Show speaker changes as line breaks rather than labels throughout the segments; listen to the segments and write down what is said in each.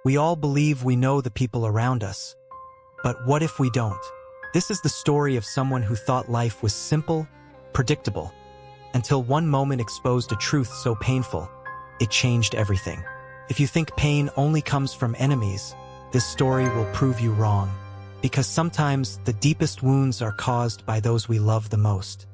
We all believe we know the people around us. But what if we don't? This is the story of someone who thought life was simple, predictable, until one moment exposed a truth so painful, it changed everything. If you think pain only comes from enemies, this story will prove you wrong. Because sometimes the deepest wounds are caused by those we love the most.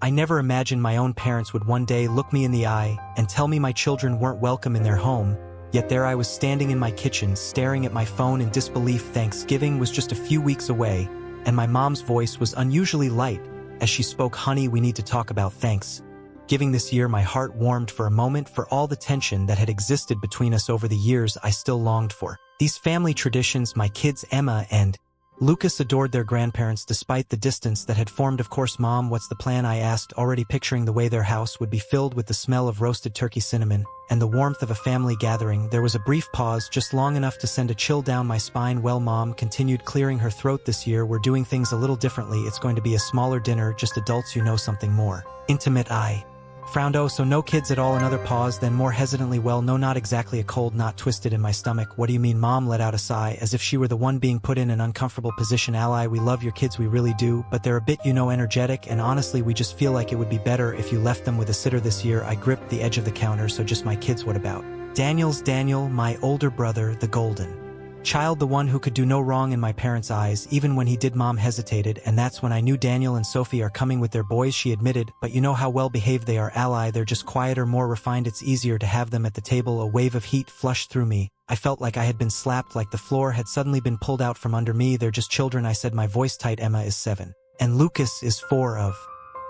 I never imagined my own parents would one day look me in the eye and tell me my children weren't welcome in their home, yet there I was standing in my kitchen staring at my phone in disbelief. Thanksgiving was just a few weeks away, and my mom's voice was unusually light as she spoke, "Honey, we need to talk about Thanksgiving this year." My heart warmed for a moment for all the tension that had existed between us over the years I still longed for. These family traditions, my kids Emma and Lucas adored their grandparents despite the distance that had formed. "Of course, Mom, what's the plan?" I asked, already picturing the way their house would be filled with the smell of roasted turkey, cinnamon, and the warmth of a family gathering. There was a brief pause, just long enough to send a chill down my spine. "Well," Mom continued, clearing her throat, "this year we're doing things a little differently. It's going to be a smaller dinner, just adults, you know, something more intimate." I frowned. "Oh, so no kids at all?" Another pause, then more hesitantly, "Well, no, not exactly." A cold knot twisted in my stomach. "What do you mean?" Mom let out a sigh, as if she were the one being put in an uncomfortable position. "Ally, we love your kids, we really do, but they're a bit, you know, energetic, and honestly, we just feel like it would be better if you left them with a sitter this year." I gripped the edge of the counter. "So just my kids? What about Daniel, my older brother, the golden child, the one who could do no wrong in my parents' eyes, even when he did?" Mom hesitated, "And that's when I knew Daniel and Sophie are coming with their boys," she admitted, "but you know how well behaved they are." "Ally, they're just quieter, more refined. It's easier to have them at the table." A wave of heat flushed through me. I felt like I had been slapped, like the floor had suddenly been pulled out from under me. "They're just children," I said, my voice tight. "Emma is 7. And Lucas is 4. Of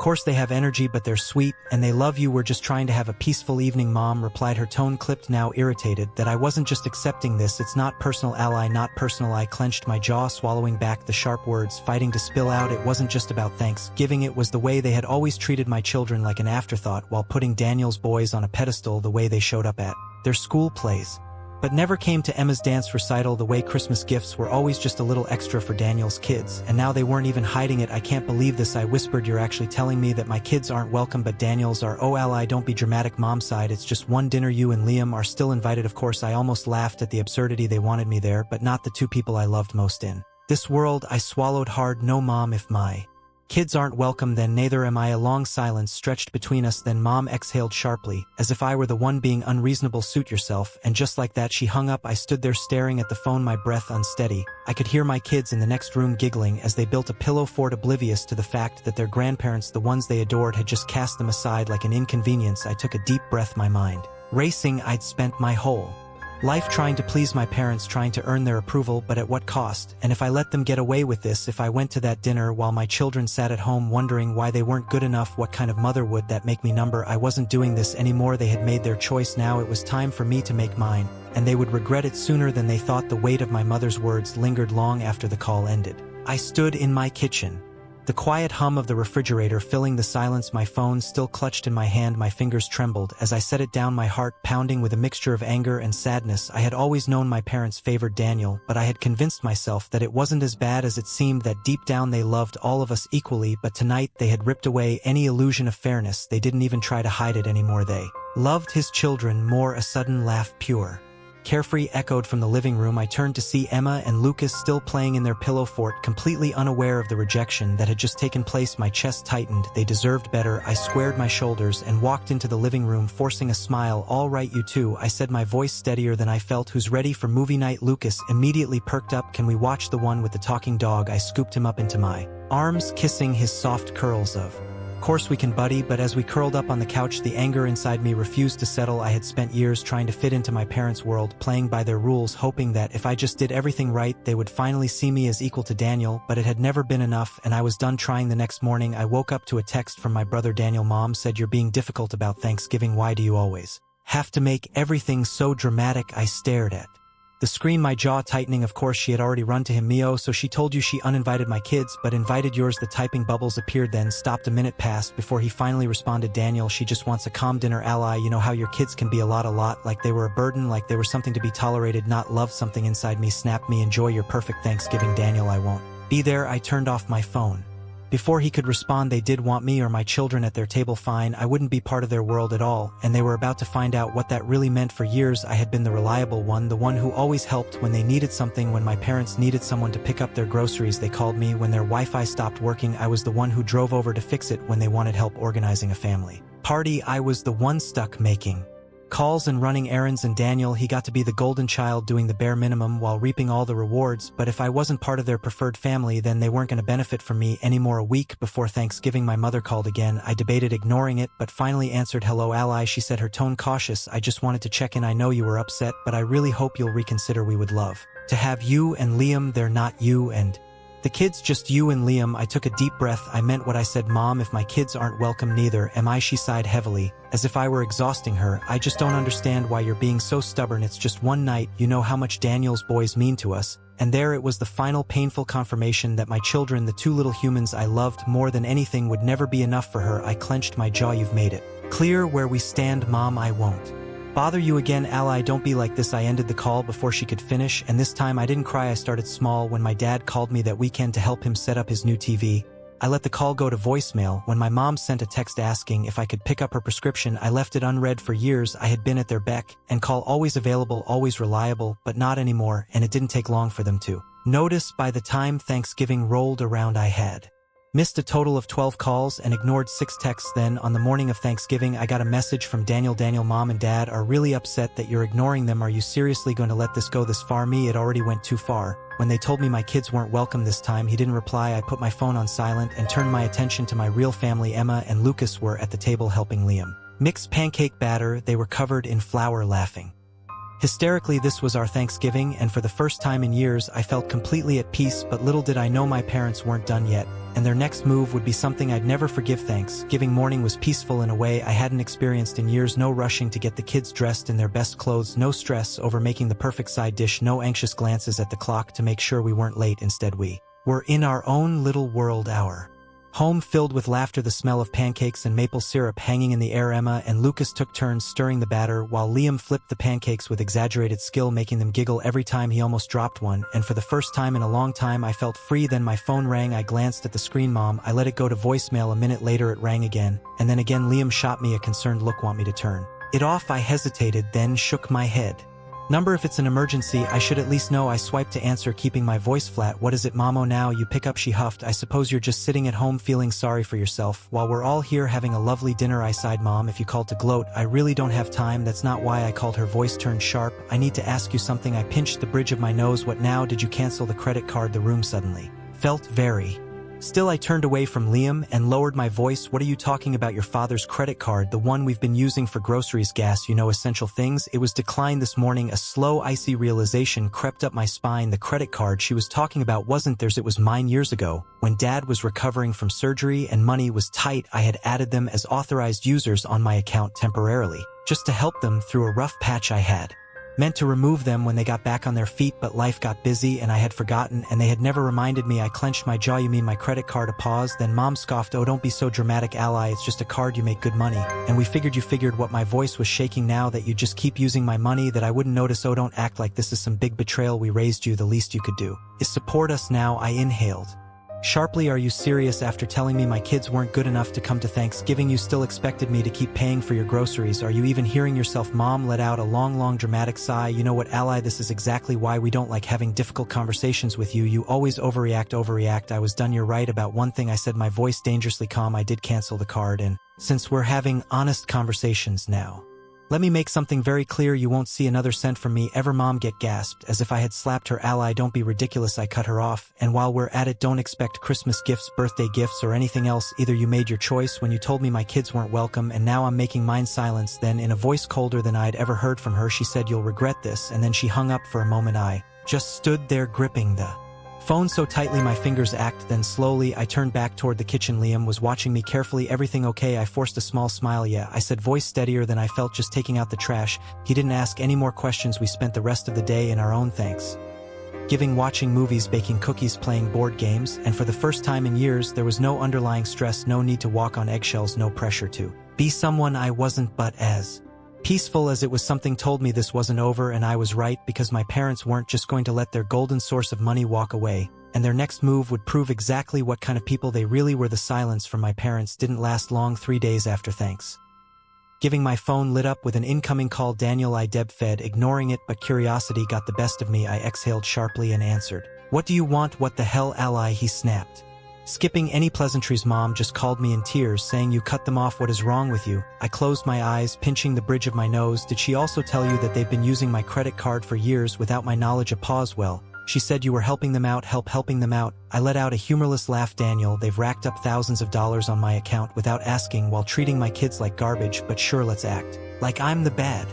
course they have energy, but they're sweet, and they love you. We're just trying to have a peaceful evening," Mom replied, her tone clipped, now irritated, that I wasn't just accepting this. "It's not personal." "Ally, not personal." I clenched my jaw, swallowing back the sharp words, fighting to spill out. It wasn't just about Thanksgiving, it was the way they had always treated my children, like an afterthought, while putting Daniel's boys on a pedestal, the way they showed up at their school plays, but never came to Emma's dance recital, the way Christmas gifts were always just a little extra for Daniel's kids, and now they weren't even hiding it. "I can't believe this," I whispered. "You're actually telling me that my kids aren't welcome, but Daniel's are?" "Oh, Ally, don't be dramatic," Mom sighed. "It's just one dinner. You and Liam are still invited, of course." I almost laughed at the absurdity. They wanted me there, but not the two people I loved most in this world. I swallowed hard. "No, Mom, if my kids aren't welcome, then neither am I." A long silence stretched between us, then Mom exhaled sharply, as if I were the one being unreasonable. "Suit yourself," and just like that she hung up. I stood there staring at the phone, my breath unsteady. I could hear my kids in the next room giggling as they built a pillow fort, oblivious to the fact that their grandparents, the ones they adored, had just cast them aside like an inconvenience. I took a deep breath, my mind racing. I'd spent my whole life trying to please my parents, trying to earn their approval, but at what cost? And if I let them get away with this, if I went to that dinner while my children sat at home wondering why they weren't good enough, what kind of mother would that make me? I wasn't doing this anymore. They had made their choice. Now it was time for me to make mine, and they would regret it sooner than they thought. The weight of my mother's words lingered long after the call ended. I stood in my kitchen, the quiet hum of the refrigerator filling the silence, my phone still clutched in my hand. My fingers trembled as I set it down, my heart pounding with a mixture of anger and sadness. I had always known my parents favored Daniel, but I had convinced myself that it wasn't as bad as it seemed, that deep down they loved all of us equally. But tonight they had ripped away any illusion of fairness. They didn't even try to hide it anymore. They loved his children more. A sudden laugh, pure, carefree, echoed from the living room. I turned to see Emma and Lucas still playing in their pillow fort, completely unaware of the rejection that had just taken place. My chest tightened. They deserved better. I squared my shoulders and walked into the living room, forcing a smile. "All right, you two," I said, my voice steadier than I felt. "Who's ready for movie night?" Lucas immediately perked up. "Can we watch the one with the talking dog?" I scooped him up into my arms, kissing his soft curls. "Of course we can, buddy." But as we curled up on the couch, the anger inside me refused to settle. I had spent years trying to fit into my parents' world, playing by their rules, hoping that if I just did everything right, they would finally see me as equal to Daniel. But it had never been enough, and I was done trying. The next morning, I woke up to a text from my brother Daniel. "Mom said you're being difficult about Thanksgiving. Why do you always have to make everything so dramatic?" I stared at the screen, my jaw tightening. Of course she had already run to him. "Mio, so she told you she uninvited my kids, but invited yours?" The typing bubbles appeared, then stopped. A minute passed before he finally responded. "Daniel, she just wants a calm dinner." "Ally, you know how your kids can be a lot, like they were a burden, like they were something to be tolerated, not loved." Something inside me snapped, "Me, enjoy your perfect Thanksgiving, Daniel. I won't be there." I turned off my phone, Before he could respond, they did want me or my children at their table. Fine, I wouldn't be part of their world at all, and they were about to find out what that really meant. For years I had been the reliable one, the one who always helped when they needed something. When my parents needed someone to pick up their groceries, they called me. When their Wi-Fi stopped working, I was the one who drove over to fix it. When they wanted help organizing a family party, I was the one stuck making calls and running errands. And Daniel, he got to be the golden child, doing the bare minimum while reaping all the rewards. But if I wasn't part of their preferred family, then they weren't going to benefit from me anymore. A week before Thanksgiving, my mother called again. I debated ignoring it, but finally answered. Hello, Ally, she said, her tone cautious. I just wanted to check in. I know you were upset, but I really hope you'll reconsider. We would love to have you and Liam. They're not you and the kids, just you and Liam. I took a deep breath. I meant what I said, Mom. If my kids aren't welcome, neither am I. She sighed heavily, as if I were exhausting her. I just don't understand why you're being so stubborn. It's just one night. You know how much Daniel's boys mean to us. And there it was, the final painful confirmation that my children, the two little humans I loved more than anything, would never be enough for her. I clenched my jaw. You've made it clear where we stand, Mom. I won't bother you again. Ally, don't be like this. I ended the call before she could finish, and this time I didn't cry. I started small. When my dad called me that weekend to help him set up his new TV, I let the call go to voicemail. When my mom sent a text asking if I could pick up her prescription, I left it unread. For years I had been at their beck and call, always available, always reliable, but not anymore, and it didn't take long for them to notice. By the time Thanksgiving rolled around, I had missed a total of 12 calls and ignored 6 texts. Then, on the morning of Thanksgiving, I got a message from Daniel. Daniel, Mom and Dad are really upset that you're ignoring them. Are you seriously going to let this go this far? Me, it already went too far. When they told me my kids weren't welcome this time, he didn't reply. I put my phone on silent and turned my attention to my real family. Emma and Lucas were at the table helping Liam mix pancake batter. They were covered in flour, laughing hysterically. This was our Thanksgiving, and for the first time in years I felt completely at peace. But little did I know my parents weren't done yet, and their next move would be something I'd never forgive. Thanksgiving morning was peaceful in a way I hadn't experienced in years. No rushing to get the kids dressed in their best clothes, no stress over making the perfect side dish, no anxious glances at the clock to make sure we weren't late. Instead, we were in our own little world, our home filled with laughter, the smell of pancakes and maple syrup hanging in the air. Emma and Lucas took turns stirring the batter, while Liam flipped the pancakes with exaggerated skill, making them giggle every time he almost dropped one. And for the first time in a long time, I felt free. Then my phone rang. I glanced at the screen. Mom. I let it go to voicemail. A minute later it rang again, and then again. Liam shot me a concerned look. Want me to turn it off? I hesitated, then shook my head. Number, if it's an emergency, I should at least know. I swiped to answer, keeping my voice flat. What is it, Mamo? Now you pick up, she huffed. I suppose you're just sitting at home feeling sorry for yourself while we're all here having a lovely dinner. I sighed. Mom, if you called to gloat, I really don't have time. That's not why I called. Her voice turned sharp. I need to ask you something. I pinched the bridge of my nose. What now? Did you cancel the credit card? The room suddenly felt very still. I turned away from Liam and lowered my voice. What are you talking about? Your father's credit card, the one we've been using for groceries, gas, you know, essential things. It was declined this morning. A slow, icy realization crept up my spine. The credit card she was talking about wasn't theirs, it was mine. Years ago, when Dad was recovering from surgery and money was tight, I had added them as authorized users on my account temporarily, just to help them through a rough patch. I had meant to remove them when they got back on their feet, but life got busy and I had forgotten, and they had never reminded me. I clenched my jaw. You mean my credit card? A pause, then Mom scoffed. Oh, don't be so dramatic, Ally. It's just a card. You make good money. And we figured you figured. What? My voice was shaking now. That you just keep using my money, that I wouldn't notice. Oh, don't act like this is some big betrayal. We raised you. The least you could do is support us now. I inhaled sharply. Are you serious? After telling me my kids weren't good enough to come to Thanksgiving, you still expected me to keep paying for your groceries? Are you even hearing yourself? Mom let out a long dramatic sigh. You know what, Ally, this is exactly why we don't like having difficult conversations with you. You always overreact. I was done. You're right about one thing, I said, my voice dangerously calm. I did cancel the card, and since we're having honest conversations now, let me make something very clear. You won't see another cent from me ever. Mom gasped, as if I had slapped her. Ally, don't be ridiculous. I cut her off. And while we're at it, don't expect Christmas gifts, birthday gifts, or anything else either. You made your choice when you told me my kids weren't welcome, and now I'm making mine. Silence. Then, in a voice colder than I'd ever heard from her, she said, you'll regret this. And then she hung up. For a moment I just stood there, gripping the phone so tightly my fingers ached. Then slowly I turned back toward the kitchen. Liam was watching me carefully. Everything okay? I forced a small smile. Yeah, I said, voice steadier than I felt, just taking out the trash. He didn't ask any more questions. We spent the rest of the day in our own Thanksgiving, watching movies, baking cookies, playing board games, and for the first time in years there was no underlying stress, no need to walk on eggshells, no pressure to be someone I wasn't. But as peaceful as it was, something told me this wasn't over, and I was right, because my parents weren't just going to let their golden source of money walk away. and their next move would prove exactly what kind of people they really were. The silence from my parents didn't last long. 3 days after thanks giving, my phone lit up with an incoming call. Daniel, I fed, ignoring it, but curiosity got the best of me. I exhaled sharply and answered. What do you want? What the hell, ally? He snapped. Skipping any pleasantries, Mom just called me in tears, saying you cut them off. What is wrong with you? I closed my eyes, pinching the bridge of my nose. Did she also tell you that they've been using my credit card for years without my knowledge? A pause. Well, she said you were helping them out. Helping them out. I let out a humorless laugh. Daniel, they've racked up thousands of dollars on my account without asking, while treating my kids like garbage. But sure, let's act like I'm the bad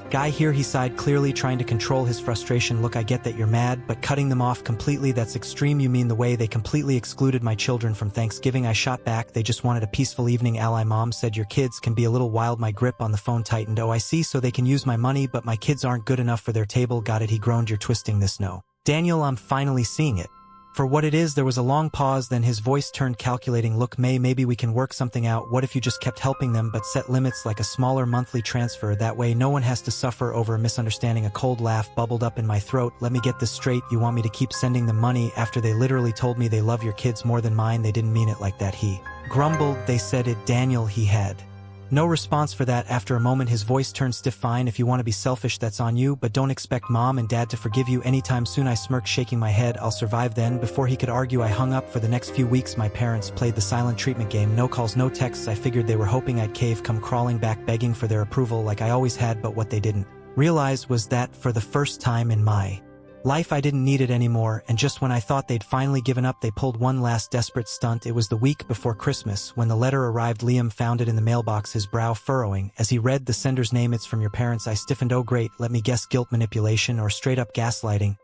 guy here. He sighed, clearly trying to control his frustration. Look, I get that you're mad, but cutting them off completely, that's extreme. You mean the way they completely excluded my children from Thanksgiving? I shot back. They just wanted a peaceful evening, ally. Mom said your kids can be a little wild. My grip on the phone tightened. Oh, I see, so they can use my money, but my kids aren't good enough for their table. Got it, he groaned. You're twisting this. No, Daniel, I'm finally seeing it for what it is. There was a long pause, then his voice turned calculating. Look, maybe we can work something out. What if you just kept helping them, but set limits, like a smaller monthly transfer? That way no one has to suffer over a misunderstanding. A cold laugh bubbled up in my throat. Let me get this straight. You want me to keep sending them money after they literally told me they love your kids more than mine? They didn't mean it like that, he grumbled. They said it, Daniel. He had no response for that. After a moment, his voice turned stiff. Fine, if you want to be selfish, that's on you, but don't expect Mom and Dad to forgive you anytime soon. I smirked, shaking my head. I'll survive then. Before he could argue, I hung up. For the next few weeks, my parents played the silent treatment game. No calls, no texts. I figured they were hoping I'd cave, come crawling back, begging for their approval like I always had. But what they didn't realize was that, for the first time in my life, I didn't need it anymore, and just when I thought they'd finally given up, they pulled one last desperate stunt. It was the week before Christmas when the letter arrived. Liam found it in the mailbox, his brow furrowing as he read the sender's name. It's from your parents. I stiffened. Oh great, let me guess, guilt, manipulation, or straight up gaslighting?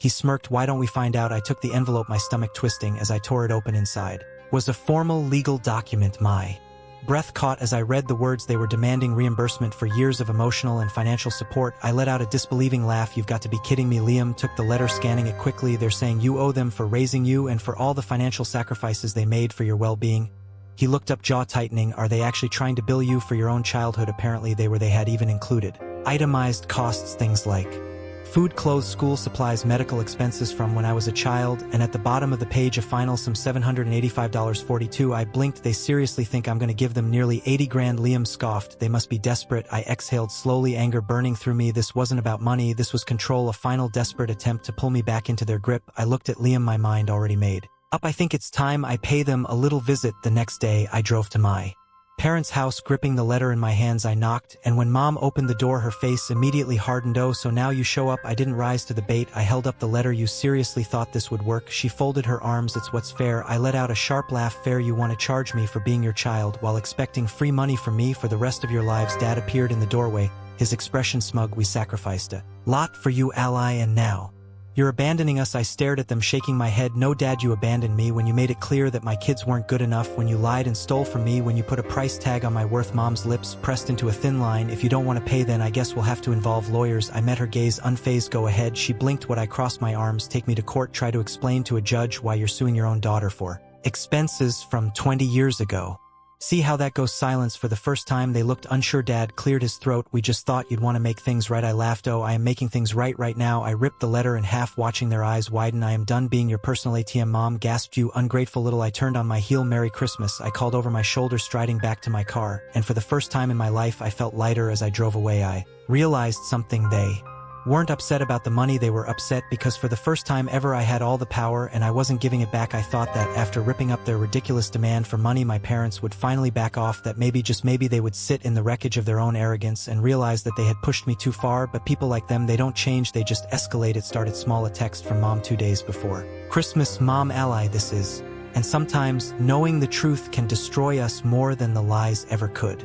He smirked. Why don't we find out? I took the envelope, my stomach twisting as I tore it open. Inside was a formal legal document. My breath caught as I read the words. They were demanding reimbursement for years of emotional and financial support. I let out a disbelieving laugh. You've got to be kidding me. Liam took the letter, scanning it quickly. They're saying you owe them for raising you and for all the financial sacrifices they made for your well-being. He looked up, jaw tightening. Are they actually trying to bill you for your own childhood? Apparently they had even included itemized costs, things like food, clothes, school supplies, medical expenses from when I was a child, and at the bottom of the page a final sum, $785.42. I blinked. They seriously think I'm going to give them nearly 80 grand? Liam scoffed. They must be desperate. I exhaled slowly, anger burning through me. This wasn't about money, this was control, a final desperate attempt to pull me back into their grip. I looked at Liam, my mind already made up. I think it's time I pay them a little visit. The next day I drove to my parents' house, gripping the letter in my hands. I knocked, and when Mom opened the door, her face immediately hardened. Oh, so now you show up? I didn't rise to the bait. I held up the letter. You seriously thought this would work? She folded her arms. It's what's fair. I let out a sharp laugh. Fair? You want to charge me for being your child while expecting free money from me for the rest of your lives? Dad appeared in the doorway, his expression smug. We sacrificed a lot for you, ally, and now you're abandoning us. I stared at them, shaking my head. No, Dad, you abandoned me when you made it clear that my kids weren't good enough, when you lied and stole from me, when you put a price tag on my worth. Mom's lips pressed into a thin line. If you don't want to pay, then I guess we'll have to involve lawyers. I met her gaze, unfazed. Go ahead. She blinked. What? I crossed my arms. Take me to court. Try to explain to a judge why you're suing your own daughter for expenses from 20 years ago. See how that goes? Silence. For the first time they looked unsure. Dad cleared his throat. We just thought you'd want to make things right. I laughed. Oh, I am making things right now. I ripped the letter in half, watching their eyes widen. I am done being your personal ATM. Mom gasped. You ungrateful little. I turned on my heel. Merry Christmas, I called over my shoulder, striding back to my car, and for the first time in my life I felt lighter. As I drove away I realized something. They weren't upset about the money, they were upset because for the first time ever I had all the power and I wasn't giving it back. I thought that after ripping up their ridiculous demand for money, my parents would finally back off, that maybe, just maybe, they would sit in the wreckage of their own arrogance and realize that they had pushed me too far. But people like them, they don't change, they just escalate. It started small. A text from Mom 2 days before Christmas. Mom, ally, this is, and sometimes knowing the truth can destroy us more than the lies ever could.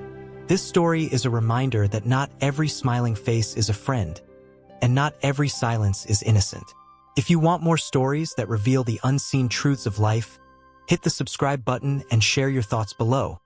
This story is a reminder that not every smiling face is a friend, and not every silence is innocent. If you want more stories that reveal the unseen truths of life, hit the subscribe button and share your thoughts below.